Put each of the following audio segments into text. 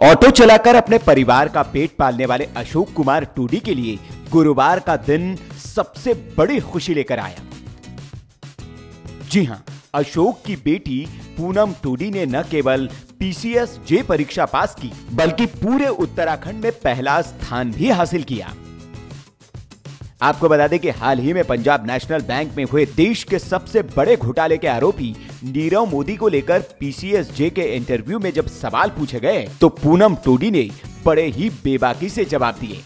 Auto चलाकर अपने परिवार का पेट पालने वाले अशोक कुमार टूडी के लिए गुरुवार का दिन सबसे बड़ी खुशी लेकर आया। जी हां, अशोक की बेटी पूनम टूडी ने न केवल पीसीएस जे परीक्षा पास की, बल्कि पूरे उत्तराखंड में पहला स्थान भी हासिल किया। आपको बता दें कि हाल ही में पंजाब नेशनल बैंक में हुए देश के सबसे बड़े घोटाले के आरोपी नीरव मोदी को लेकर पीसीएस जे के इंटरव्यू में जब सवाल पूछे गए तो पूनम टूडी ने बड़े ही बेबाकी से जवाब दिए।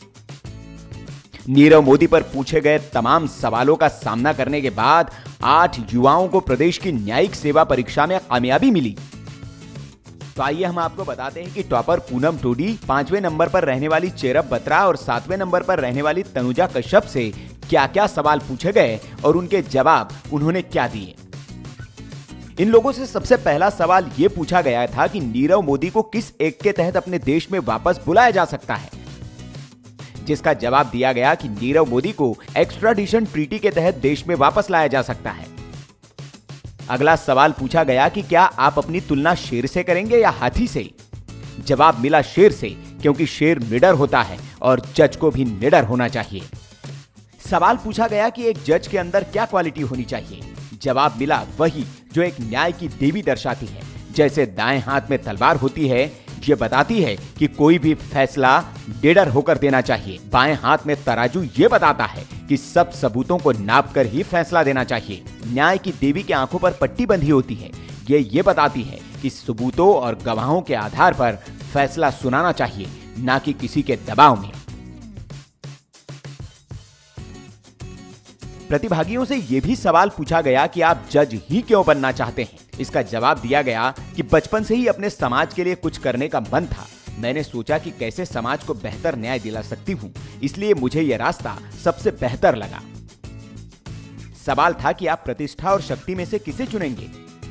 नीरव मोदी पर पूछे गए तमाम सवालों का सामना करने के बाद 8 युवाओं को प्रदेश की न्यायिक सेवा परीक्षा में कामयाबी मिली। तो आइए हम आपको बताते हैं कि टॉपर पूनम टूडी 5वें नंबर पर रहने वाली चेरब बत्रा और 7वें नंबर पर रहने वाली तनुजा कश्यप से क्या क्या सवाल पूछे गए और उनके जवाब उन्होंने क्या दिए। इन लोगों से सबसे पहला सवाल यह पूछा गया था कि नीरव मोदी को किस एक्ट के तहत अपने देश में वापस बुलाया जा सकता है, जिसका जवाब दिया गया कि नीरव मोदी को एक्स्ट्राडिशन ट्रीटी के तहत देश में वापस लाया जा सकता है। अगला सवाल पूछा गया कि क्या आप अपनी तुलना शेर से करेंगे या हाथी से। जवाब मिला शेर से, क्योंकि शेर निडर होता है और जज को भी निडर होना चाहिए। सवाल पूछा गया कि एक जज के अंदर क्या क्वालिटी होनी चाहिए। जवाब मिला वही जो एक न्याय की देवी दर्शाती है। जैसे दाएं हाथ में तलवार होती है, ये बताती है कि कोई भी फैसला निडर होकर देना चाहिए। बाएं हाथ में तराजू ये बताता है कि सब सबूतों को नापकर ही फैसला देना चाहिए। न्याय की देवी की आंखों पर पट्टी बंधी होती है, ये बताती है कि सबूतों और गवाहों के आधार पर फैसला सुनाना चाहिए, ना कि किसी के दबाव में। प्रतिभागियों से यह भी सवाल पूछा गया कि आप जज ही क्यों बनना चाहते हैं। इसका जवाब दिया गया कि बचपन से ही अपने समाज के लिए कुछ करने का मन था। मैंने सोचा कि कैसे समाज को बेहतर न्याय दिला सकती हूं, इसलिए मुझे यह रास्ता सबसे बेहतर लगा। सवाल था कि आप प्रतिष्ठा और शक्ति में से किसे चुनेंगे।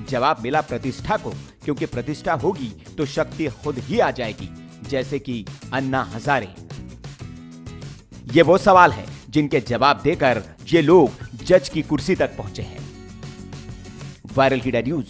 जवाब मिला प्रतिष्ठा को, क्योंकि प्रतिष्ठा होगी तो शक्ति खुद ही आ जाएगी, जैसे कि अन्ना हजारे। ये वो सवाल है जिनके जवाब देकर ये लोग जज की कुर्सी तक पहुंचे हैं। Viral kid news.